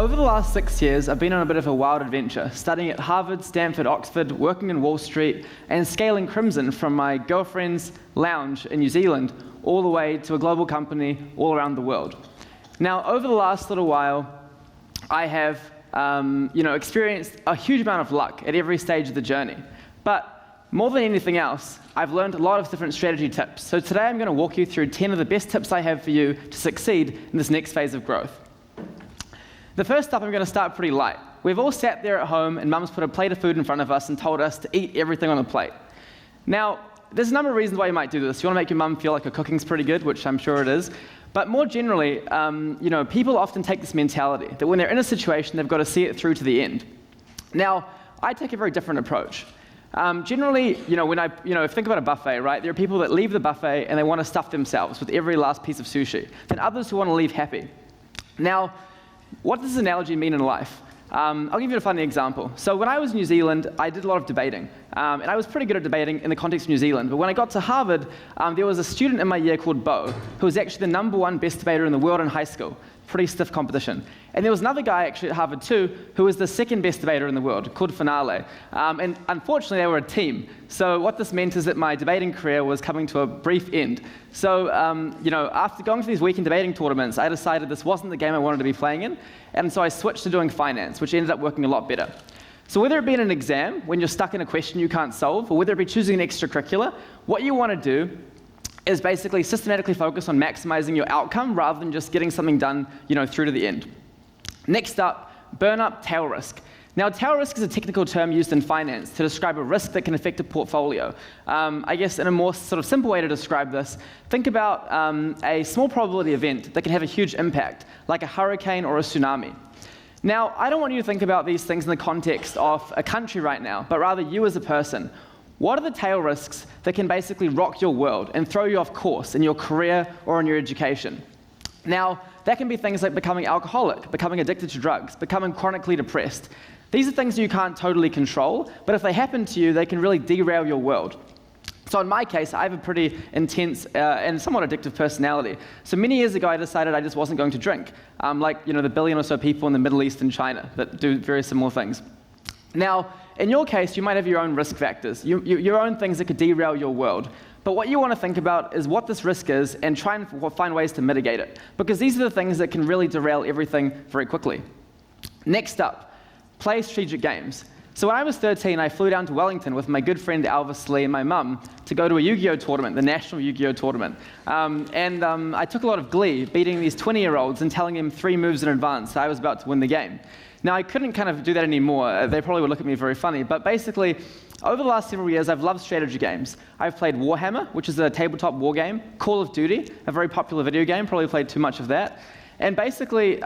Over the last 6 years, I've been on a bit of a wild adventure, studying at Harvard, Stanford, Oxford, working in Wall Street, and scaling Crimson from my girlfriend's lounge in New Zealand all the way to a global company all around the world. Now, over the last little while, I have experienced a huge amount of luck at every stage of the journey. But more than anything else, I've learned a lot of different strategy tips. So today I'm going to walk you through 10 of the best tips I have for you to succeed in this next phase of growth. The first up, I'm going to start pretty light. We've all sat there at home and Mum's put a plate of food in front of us and told us to eat everything on the plate. Now, there's a number of reasons why you might do this. You want to make your mum feel like her cooking's pretty good, which I'm sure it is. But more generally, people often take this mentality that when they're in a situation, they've got to see it through to the end. Now, I take a very different approach. Generally, think about a buffet, right? There are people that leave the buffet and they want to stuff themselves with every last piece of sushi. Then others who want to leave happy. Now, what does this analogy mean in life? I'll give you a funny example. So when I was in New Zealand, I did a lot of debating. And I was pretty good at debating in the context of New Zealand. But when I got to Harvard, there was a student in my year called Bo, who was actually the #1 best debater in the world in high school. Pretty stiff competition. And there was another guy actually at Harvard too, who was the second best debater in the world, called Finale. And unfortunately, they were a team. So what this meant is that my debating career was coming to a brief end. So, after going through these weekend debating tournaments, I decided this wasn't the game I wanted to be playing in. And so I switched to doing finance, which ended up working a lot better. So whether it be in an exam, when you're stuck in a question you can't solve, or whether it be choosing an extracurricular, what you want to do is basically systematically focus on maximizing your outcome rather than just getting something done, through to the end. Next up, burn up tail risk. Now, tail risk is a technical term used in finance to describe a risk that can affect a portfolio. I guess in a more sort of simple way to describe this, think about a small probability event that can have a huge impact, like a hurricane or a tsunami. Now, I don't want you to think about these things in the context of a country right now, but rather you as a person. What are the tail risks that can basically rock your world and throw you off course in your career or in your education? Now, that can be things like becoming alcoholic, becoming addicted to drugs, becoming chronically depressed. These are things you can't totally control, but if they happen to you, they can really derail your world. So in my case, I have a pretty intense and somewhat addictive personality. So many years ago, I decided I just wasn't going to drink, the billion or so people in the Middle East and China that do very similar things. Now, in your case, you might have your own risk factors, your own things that could derail your world. But what you want to think about is what this risk is and try and find ways to mitigate it. Because these are the things that can really derail everything very quickly. Next up, play strategic games. So when I was 13, I flew down to Wellington with my good friend Alvis Lee and my mum to go to a Yu-Gi-Oh tournament, the National Yu-Gi-Oh tournament. I took a lot of glee beating these 20-year-olds and telling them 3 moves in advance that I was about to win the game. Now, I couldn't kind of do that anymore. They probably would look at me very funny. But basically, over the last several years, I've loved strategy games. I've played Warhammer, which is a tabletop war game, Call of Duty, a very popular video game, probably played too much of that. And basically,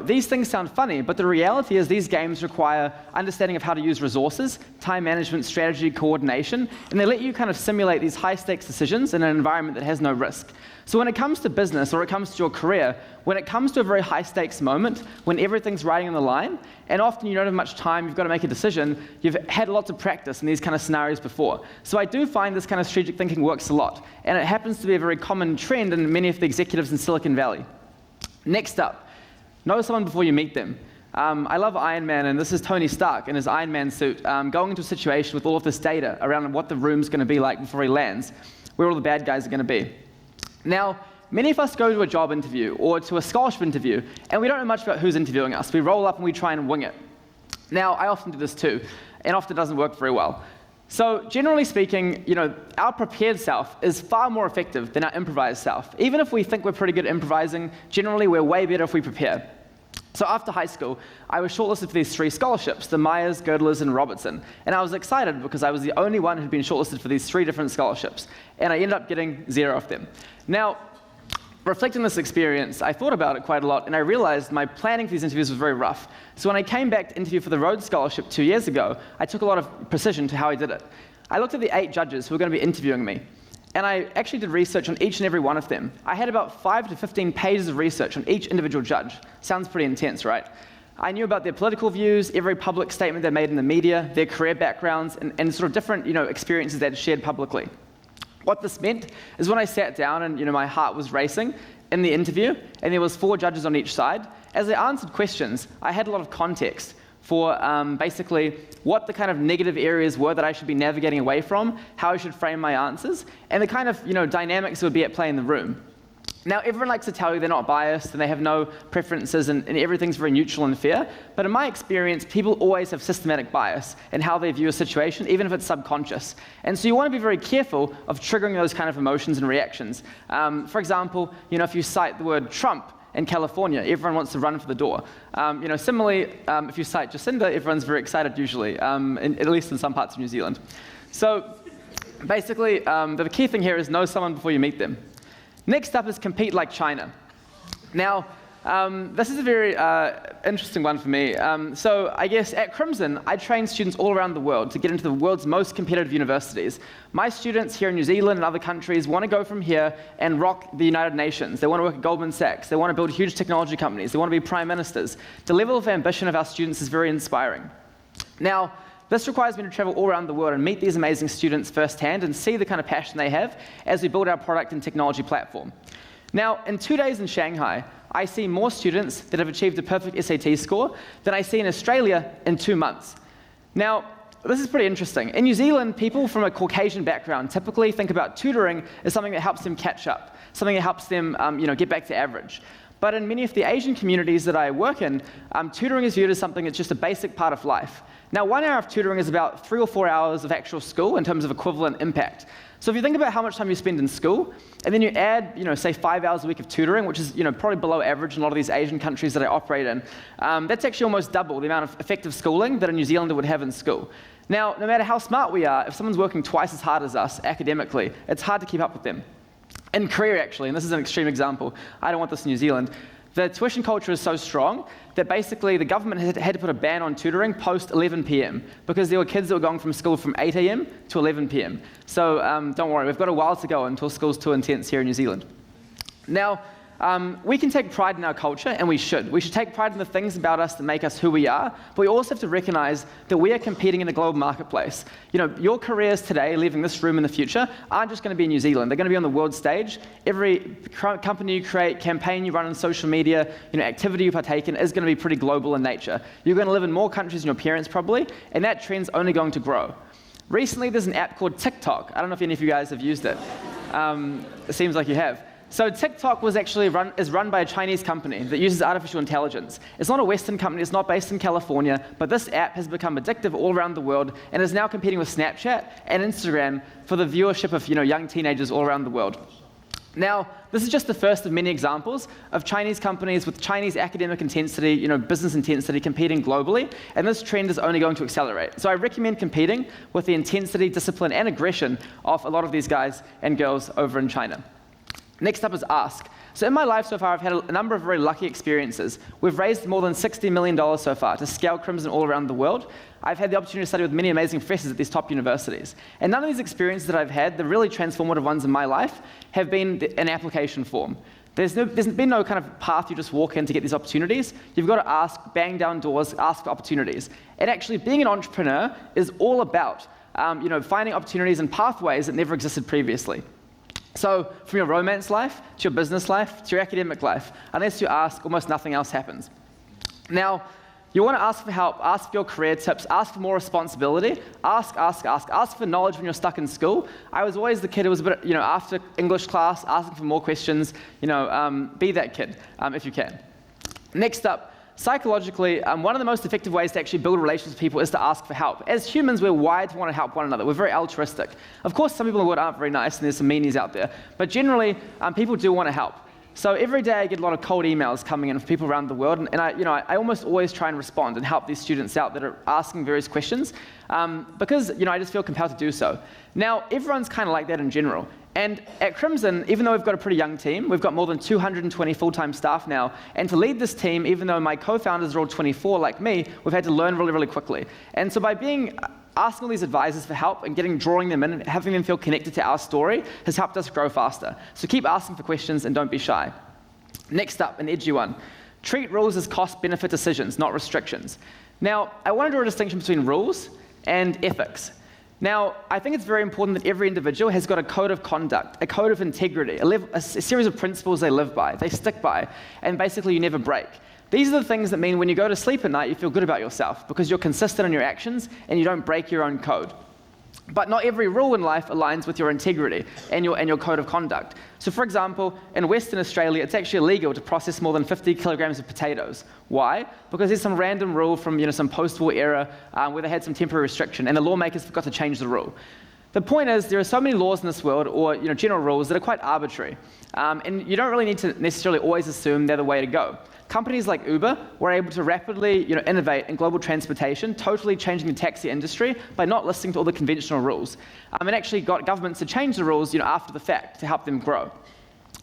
these things sound funny, but the reality is these games require understanding of how to use resources, time management, strategy, coordination, and they let you kind of simulate these high-stakes decisions in an environment that has no risk. So when it comes to business or it comes to your career, when it comes to a very high-stakes moment, when everything's riding on the line, and often you don't have much time, you've got to make a decision, you've had lots of practice in these kind of scenarios before. So I do find this kind of strategic thinking works a lot, and it happens to be a very common trend in many of the executives in Silicon Valley. Next up, know someone before you meet them. I love Iron Man, and this is Tony Stark in his Iron Man suit, going into a situation with all of this data around what the room's going to be like before he lands, where all the bad guys are going to be. Now, many of us go to a job interview or to a scholarship interview, and we don't know much about who's interviewing us. We roll up and we try and wing it. Now, I often do this too, and often doesn't work very well. So generally speaking, our prepared self is far more effective than our improvised self. Even if we think we're pretty good at improvising, generally we're way better if we prepare. So after high school, I was shortlisted for these 3 scholarships, the Myers, Girdlers, and Robertson. And I was excited because I was the only one who'd been shortlisted for these 3 different scholarships. And I ended up getting 0 of them. Now, reflecting on this experience, I thought about it quite a lot, and I realized my planning for these interviews was very rough. So when I came back to interview for the Rhodes Scholarship 2 years ago, I took a lot of precision to how I did it. I looked at the 8 judges who were going to be interviewing me, and I actually did research on each and every one of them. I had about 5 to 15 pages of research on each individual judge. Sounds pretty intense, right? I knew about their political views, every public statement they made in the media, their career backgrounds, and sort of different experiences they'd shared publicly. What this meant is when I sat down and my heart was racing, in the interview, and there was 4 judges on each side. As I answered questions, I had a lot of context for basically what the kind of negative areas were that I should be navigating away from, how I should frame my answers, and the kind of dynamics that would be at play in the room. Now, everyone likes to tell you they're not biased and they have no preferences and everything's very neutral and fair, but in my experience, people always have systematic bias in how they view a situation, even if it's subconscious. And so you want to be very careful of triggering those kind of emotions and reactions. For example, if you cite the word Trump in California, everyone wants to run for the door. Similarly, if you cite Jacinda, everyone's very excited usually, at least in some parts of New Zealand. So basically, the key thing here is know someone before you meet them. Next up is compete like China. Now, this is a very interesting one for me. So I guess at Crimson, I train students all around the world to get into the world's most competitive universities. My students here in New Zealand and other countries want to go from here and rock the United Nations. They want to work at Goldman Sachs. They want to build huge technology companies. They want to be prime ministers. The level of ambition of our students is very inspiring. Now, this requires me to travel all around the world and meet these amazing students firsthand and see the kind of passion they have as we build our product and technology platform. Now, in 2 days in Shanghai, I see more students that have achieved a perfect SAT score than I see in Australia in 2 months. Now, this is pretty interesting. In New Zealand, people from a Caucasian background typically think about tutoring as something that helps them catch up, something that helps them get back to average. But in many of the Asian communities that I work in, tutoring is viewed as something that's just a basic part of life. Now, 1 hour of tutoring is about 3 or 4 hours of actual school in terms of equivalent impact. So if you think about how much time you spend in school, and then you add, say 5 hours a week of tutoring, which is, probably below average in a lot of these Asian countries that I operate in, that's actually almost double the amount of effective schooling that a New Zealander would have in school. Now, no matter how smart we are, if someone's working twice as hard as us academically, it's hard to keep up with them. In Korea, actually, and this is an extreme example, I don't want this in New Zealand, the tuition culture is so strong that basically the government had to put a ban on tutoring post 11 p.m. because there were kids that were going from school from 8 a.m. to 11 p.m. So don't worry, we've got a while to go until school's too intense here in New Zealand. Now, we can take pride in our culture, and we should. We should take pride in the things about us that make us who we are, but we also have to recognize that we are competing in a global marketplace. Your careers today, leaving this room in the future, aren't just going to be in New Zealand. They're going to be on the world stage. Every company you create, campaign you run on social media, activity you partake in is going to be pretty global in nature. You're going to live in more countries than your parents probably, and that trend's only going to grow. Recently, there's an app called TikTok. I don't know if any of you guys have used it. It seems like you have. So TikTok is run by a Chinese company that uses artificial intelligence. It's not a Western company, it's not based in California, but this app has become addictive all around the world and is now competing with Snapchat and Instagram for the viewership of young teenagers all around the world. Now, this is just the first of many examples of Chinese companies with Chinese academic intensity, business intensity competing globally, and this trend is only going to accelerate. So I recommend competing with the intensity, discipline, and aggression of a lot of these guys and girls over in China. Next up is ask. So in my life so far, I've had a number of very lucky experiences. We've raised more than $60 million so far to scale Crimson all around the world. I've had the opportunity to study with many amazing professors at these top universities. And none of these experiences that I've had, the really transformative ones in my life, have been an application form. There's been no kind of path you just walk in to get these opportunities. You've got to ask, bang down doors, ask for opportunities. And actually, being an entrepreneur is all about finding opportunities and pathways that never existed previously. So from your romance life, to your business life, to your academic life, unless you ask, almost nothing else happens. Now, you want to ask for help, ask for your career tips, ask for more responsibility, ask for knowledge when you're stuck in school. I was always the kid who was a bit, after English class, asking for more questions, be that kid, if you can. Next up, psychologically, one of the most effective ways to actually build relationships with people is to ask for help. As humans, we're wired to want to help one another. We're very altruistic. Of course, some people in the world aren't very nice, and there's some meanies out there. But generally, people do want to help. So every day I get a lot of cold emails coming in from people around the world, and I almost always try and respond and help these students out that are asking various questions, because I just feel compelled to do so. Now, everyone's kind of like that in general. And at Crimson, even though we've got a pretty young team, we've got more than 220 full-time staff now, and to lead this team, even though my co-founders are all 24 like me, we've had to learn really, really quickly. And so by asking all these advisors for help and drawing them in and having them feel connected to our story has helped us grow faster. So keep asking for questions and don't be shy. Next up, an edgy one. Treat rules as cost-benefit decisions, not restrictions. Now, I want to draw a distinction between rules and ethics. Now, I think it's very important that every individual has got a code of conduct, a code of integrity, a series of principles they live by, they stick by, and basically you never break. These are the things that mean when you go to sleep at night, you feel good about yourself because you're consistent in your actions and you don't break your own code. But not every rule in life aligns with your integrity and your code of conduct. So for example, in Western Australia, it's actually illegal to process more than 50 kilograms of potatoes. Why? Because there's some random rule from some post-war era where they had some temporary restriction and the lawmakers forgot to change the rule. The point is, there are so many laws in this world, or general rules, that are quite arbitrary. And you don't really need to necessarily always assume they're the way to go. Companies like Uber were able to rapidly innovate in global transportation, totally changing the taxi industry by not listening to all the conventional rules. And actually got governments to change the rules after the fact to help them grow.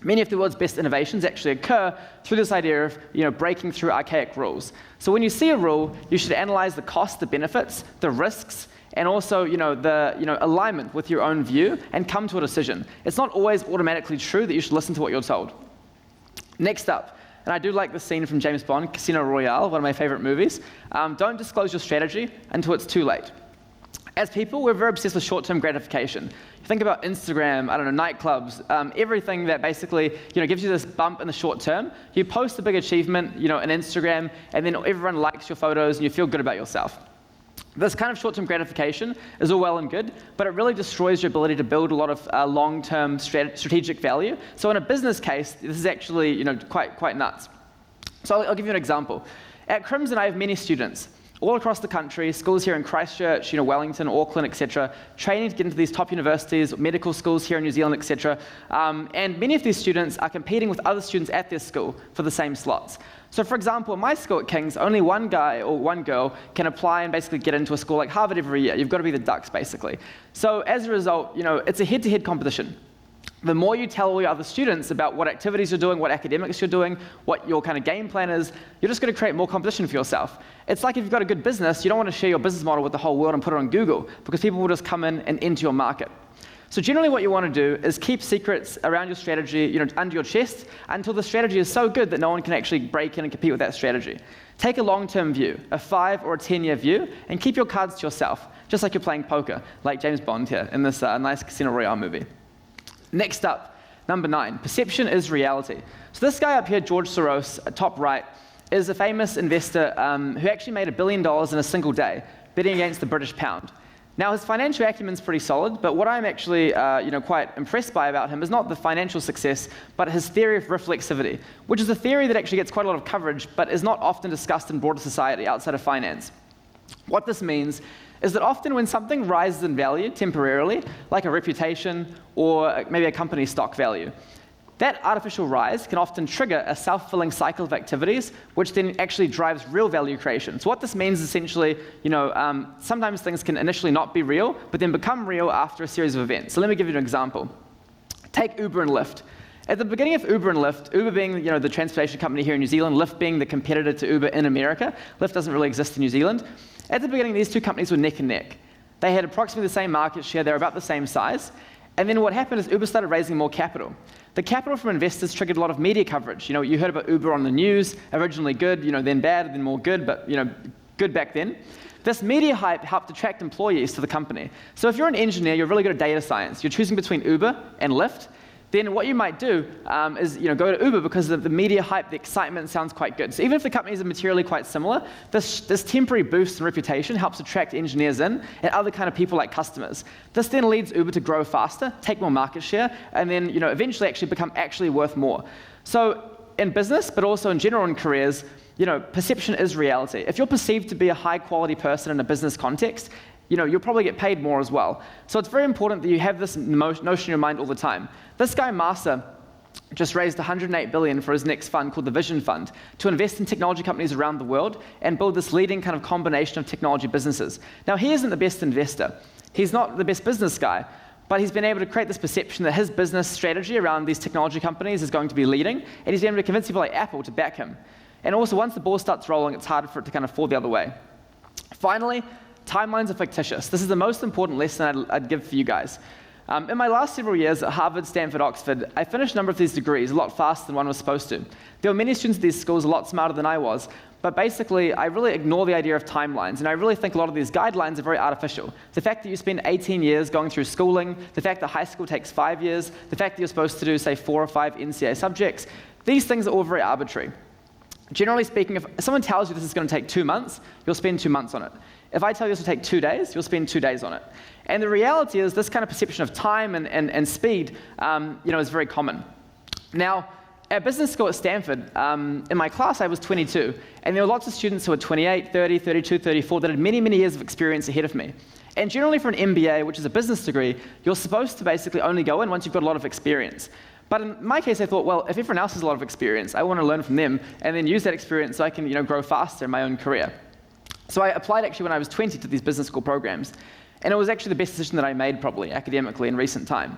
Many of the world's best innovations actually occur through this idea of breaking through archaic rules. So when you see a rule, you should analyze the costs, the benefits, the risks, and also the alignment with your own view and come to a decision. It's not always automatically true that you should listen to what you're told. Next up, and I do like the scene from James Bond, Casino Royale, one of my favorite movies. Don't disclose your strategy until it's too late. As people, we're very obsessed with short-term gratification. Think about Instagram, nightclubs, everything that basically gives you this bump in the short term. You post a big achievement on Instagram, and then everyone likes your photos, and you feel good about yourself. This kind of short-term gratification is all well and good, but it really destroys your ability to build a lot of long-term strategic value. So in a business case, this is actually quite nuts. So I'll give you an example. At Crimson, I have many students all across the country, schools here in Christchurch, Wellington, Auckland, etc., training to get into these top universities, medical schools here in New Zealand, etc. And many of these students are competing with other students at their school for the same slots. So for example, at my school at King's, only one guy or one girl can apply and basically get into a school like Harvard every year. You've got to be the Ducks, basically. So as a result, it's a head-to-head competition. The more you tell all your other students about what activities you're doing, what academics you're doing, what your kind of game plan is, you're just going to create more competition for yourself. It's like if you've got a good business, you don't want to share your business model with the whole world and put it on Google because people will just come in and enter your market. So generally what you want to do is keep secrets around your strategy under your chest until the strategy is so good that no one can actually break in and compete with that strategy. Take a long-term view, a 5 or a 10-year view, and keep your cards to yourself, just like you're playing poker, like James Bond here in this nice Casino Royale movie. Next up, number 9, perception is reality. So this guy up here, George Soros, top right, is a famous investor who actually made $1 billion in a single day, betting against the British pound. Now, his financial acumen's pretty solid, but what I'm actually quite impressed by about him is not the financial success, but his theory of reflexivity, which is a theory that actually gets quite a lot of coverage, but is not often discussed in broader society outside of finance. What this means is that often when something rises in value temporarily, like a reputation or maybe a company's stock value, that artificial rise can often trigger a self-fulfilling cycle of activities, which then actually drives real value creation. So what this means is essentially, sometimes things can initially not be real, but then become real after a series of events. So let me give you an example. Take Uber and Lyft. At the beginning of Uber and Lyft, Uber being the transportation company here in New Zealand, Lyft being the competitor to Uber in America, Lyft doesn't really exist in New Zealand. At the beginning, these two companies were neck and neck. They had approximately the same market share, they were about the same size. And then what happened is Uber started raising more capital. The capital from investors triggered a lot of media coverage. You heard about Uber on the news, originally good, then bad, then more good, but good back then. This media hype helped attract employees to the company. So if you're an engineer, you're really good at data science, you're choosing between Uber and Lyft, then what you might do is go to Uber because of the media hype, the excitement sounds quite good. So even if the companies are materially quite similar, this temporary boost in reputation helps attract engineers in and other kind of people like customers. This then leads Uber to grow faster, take more market share, and then eventually actually become worth more. So in business, but also in general in careers, perception is reality. If you're perceived to be a high quality person in a business context, you'll probably get paid more as well. So it's very important that you have this notion in your mind all the time. This guy, Masa, just raised $108 billion for his next fund called the Vision Fund to invest in technology companies around the world and build this leading kind of combination of technology businesses. Now, he isn't the best investor. He's not the best business guy, but he's been able to create this perception that his business strategy around these technology companies is going to be leading, and he's been able to convince people like Apple to back him. And also, once the ball starts rolling, it's harder for it to kind of fall the other way. Finally, timelines are fictitious. This is the most important lesson I'd give for you guys. In my last several years at Harvard, Stanford, Oxford, I finished a number of these degrees a lot faster than one was supposed to. There were many students at these schools a lot smarter than I was, but basically I really ignore the idea of timelines, and I really think a lot of these guidelines are very artificial. The fact that you spend 18 years going through schooling, the fact that high school takes 5 years, the fact that you're supposed to do, say, 4 or 5 NCA subjects, these things are all very arbitrary. Generally speaking, if someone tells you this is going to take 2 months, you'll spend 2 months on it. If I tell you this will take 2 days, you'll spend 2 days on it. And the reality is this kind of perception of time and speed is very common. Now, at business school at Stanford, in my class I was 22, and there were lots of students who were 28, 30, 32, 34 that had many, many years of experience ahead of me. And generally for an MBA, which is a business degree, you're supposed to basically only go in once you've got a lot of experience. But in my case, I thought, well, if everyone else has a lot of experience, I want to learn from them and then use that experience so I can grow faster in my own career. So I applied actually when I was 20 to these business school programs, and it was actually the best decision that I made probably academically in recent time.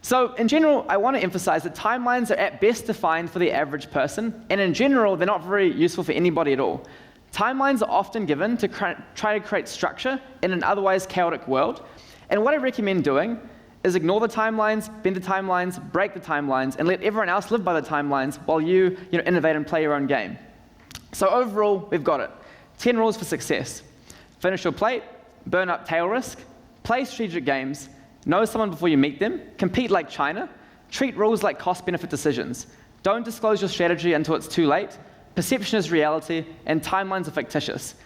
So in general, I want to emphasize that timelines are at best defined for the average person, and in general, they're not very useful for anybody at all. Timelines are often given to try to create structure in an otherwise chaotic world, and what I recommend doing is ignore the timelines, bend the timelines, break the timelines, and let everyone else live by the timelines while you innovate and play your own game. So overall, we've got it. 10 rules for success. Finish your plate, burn up tail risk, play strategic games, know someone before you meet them, compete like China, treat rules like cost-benefit decisions, don't disclose your strategy until it's too late, perception is reality, and timelines are fictitious.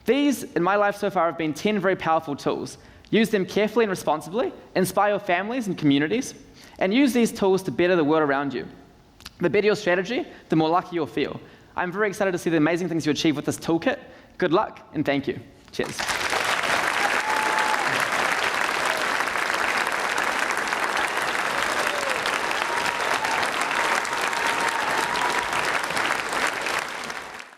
These, in my life so far, have been 10 very powerful tools. Use them carefully and responsibly, inspire your families and communities, and use these tools to better the world around you. The better your strategy, the more lucky you'll feel. I'm very excited to see the amazing things you achieve with this toolkit. Good luck, and thank you. Cheers.